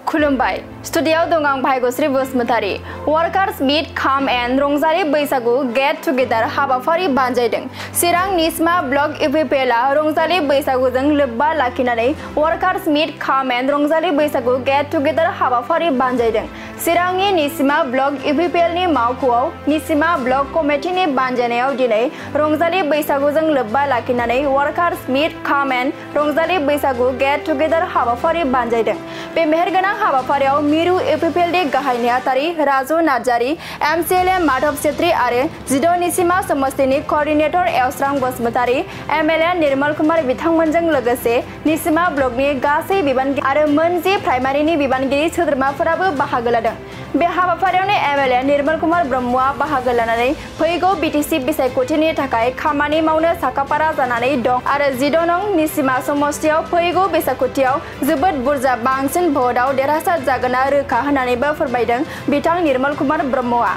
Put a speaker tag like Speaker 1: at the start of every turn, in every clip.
Speaker 1: खुलुमबाय स्टुडियाव दं आं भाग्यश्री बसुमतारी। वर्कार्स मीट खाम एन्ड रंजालि बैसागु गेट टुगेदार हाबाफारि बानजायदों। चिरां निस्मा ब्लक इउपिपिएलआ रंजालि बैसागुजों लोब्बा लाखिनानै वर्कार्स मीट खाम एन्ड रंजालि बैसागु गेट टुगेदार हाबाफारि बानजायदों। चिरांनि निस्मा ब्लक इउपिपिएलनि मावख'आव निस्मा ब्लक कमिटिनि बानजायनायाव दिनै रंजालि बैसागुजों लोब्बा लाखिनानै वर्कार्स मीट खाम एन्ड रंजालि बैसागु गेट टुगेदार हाबाफारि बानजायदों। बे मेहेरगोनां हाबाफारियाव मिरु इउपिपिएलनि गाहाय नेहाथारि राजु नार्जारि, एमसिएलए माधव छेत्री आरो 12 निस्मा समष्टिनि कोअर्डिनेटर एवस्रां बसुमतारी, एमएलए निर्मल कुमार बिथांमोनजों लोगोसे निस्मा ब्लकनि गासै बिबानगिरि आरो मोनजि प्राइमारिनि बिबानगिरि सोद्रोमाफोराबो बाहागो लादों। बे हाबाफारियावनो एमएलए निर्मल कुमार ब्रह्मआ बाहागो लानानै फैगौ बिटिसि बिसायख'थिनि थाखाय खामानि मावनो साखाफारा जानानै दं आरो 12 नं निस्मा समष्टियाव फैगौ बिसायख'थियाव जोबोद बुरजा बांसिन भटआव देरहासार जागोना रोखा होननानैबो फोरमायदों बिथां निर्मल कुमार ब्रह्मआ।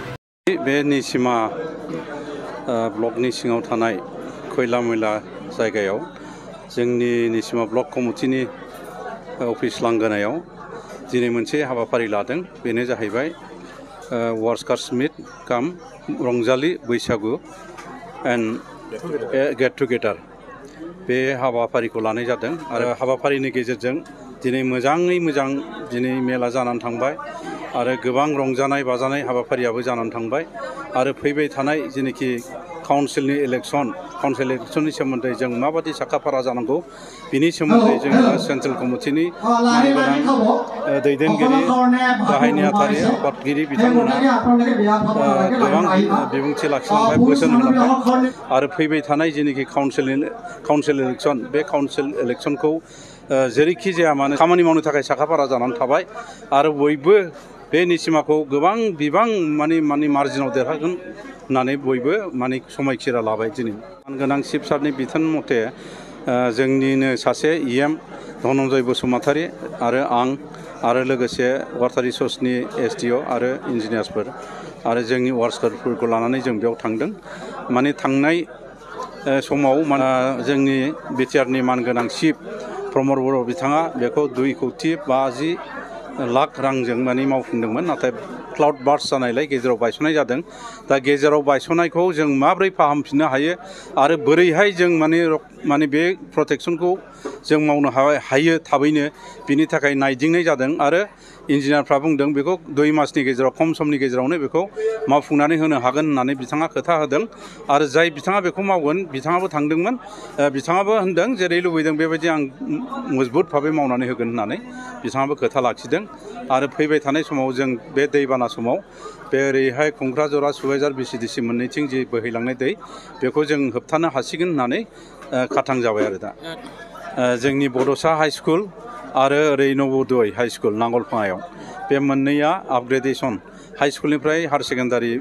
Speaker 2: बे निस्मा ब्लकनि सिङाव थानाय खैला मैला जायगायाव जोंनि निस्मा ब्लक कमिटिनि अफिस लांगोनायाव दिनै मोनसे हाबाफारि लादों। बेनो जाहैबाय वर्कार्स मीट काम रंजालि बैसागु एन्ड गेट टुगेदार। बे हाबाफारिखौ लानाय जादों आरो हाबाफारिनि गेजेरजों दिनै मोजाङै मोजां दिनै मेला जानानै थांबाय आरो गोबां रंजानाय बाजानाय हाबाफारियाबो जानानै थांबाय आरो फैबाय थानाय जेनोखि काउन्सिलनि इलेक्सननि सोमोन्दै जों माबायदि साखाफारा जानांगौ बिनि सोमोन्दै जोङो सेन्ट्रेल कमिटिनि गोनां दैदेनगिरि गाहाय नेहाथारि आफादगिरि बिथांमोना गोबां बिबुंथि लाखिलांबाय, बोसोन होलांबाय आरो फैबाय थानाय जेनोखि काउन्सिल इलेक्सन बे काउन्सिल इलेक्सनखौ जेरैखि जाया मानो खामानि मावनो थाखाय साखाफारा जानानै थाबाय आरो बयबो बे निस्माखौ गोबां बिबां माने मार्जिनाव देरहागोन होननानै बयबो माने समायखिरा लाबाय। दिनै मानगोनां चिफ सारनि बिथोन मथे जोंनिनो सासे इएम धनन्जय बसुमतारी आरो आं आरो लोगोसे वाटार रिसर्सनि एसडिअ आरो इन्जिनियार्सफोर आरो जोंनि वार्कसारफोरखौ लानानै जों बेयाव थांदों। माने थांनाय समाव जोंनि बिटिआरनि मानगोनां चिफ प्रमद बर' बिथाङा बेखौ 2,50 लाख रांजों माने मावफुंदोंमोन, नाथाय क्लाउड बार्स्ट जानायलाय गेजेराव बायस'नाय जादों। दा गेजेराव बायस'नायखौ जों माबोरै फाहामफिननो हायो आरो बोरैहाय जों माने बे प्रटेक्सनखौ जों मावनो हायो थाबैनो, बिनि थाखाय नायदिंनाय जादों आरो इन्जिनियारफ्रा बुंदों बेखौ 2 मासनि गेजेराव खम समनि गेजेरावनो बेखौ मावफुंनानै होनो हागोन होननानै बिथाङा खोथा होदों आरो जाय बिथाङा बेखौ मावगोन बिथाङाबो थांदोंमोन, बिथाङाबो होनदों जेरै लुबैदों बेबायदि आं मजबुत भाबै मावनानै होगोन होननानै बिथाङाबो खोथा लाखिदों। आरो फैबाय थानाय समाव जों बे दैबाना समाव बे ओरैहाय खुंख्राजरा सुबाइजार बिसिडिसि मोननैथिं जि बोहैलांनाय दै बेखौ जों होबथानो हासिगोन होननानै खाथां जाबाय आरो दा जोंनि बड'सा हाइ स्कुल आरो ओरै नवोदय हाइ स्कुल नांगलफाङायाव बे मोननैया आपग्रेडेसन हाइ स्कुलनिफ्राय हायार सेकेन्डारि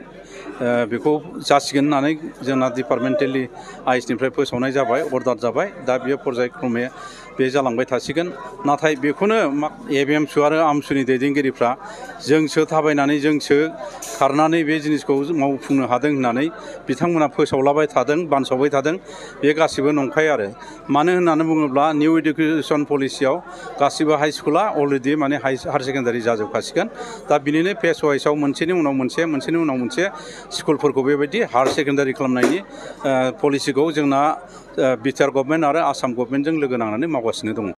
Speaker 2: बेखौ जासिगोन होननानै जोंना डिपार्टमेन्टेलि आइसनिफ्राय फोसावनाय जाबाय, अर्डार जाबाय। दा बेयो पर्यायक्रमे बे जालांबाय थासिगोन। नाथाय बेखौनो एबिएमसु आरो आमसुनि दैदेनगिरिफ्रा जोंसो थाबायनानै जोंसो खारनानै बे जिनिसखौ मावफुंनो हादों होननानै बिथांमोना फोसावलाबाय थादों, बानसावबाय थादों। बे गासिबो नंखाय आरो मानो होननानै बुङोब्ला निउ इडुकेसन पलिसियाव गासिबो हाइ स्कुला अलरेडि माने हायार सेकेन्डारि जाजोबखासिगोन। दा बिनिनो फेस वाइसआव मोनसेनि उनाव मोनसे स्कुलफोरखौ बेबायदि हायार सेकेन्डारि खालामनायनि पलिसिखौ जोंना बिटिआर गभर्नमेन्ट आरो आसाम गभर्नमेन्टजों लोगो नांनानै मावगासिनो दङ।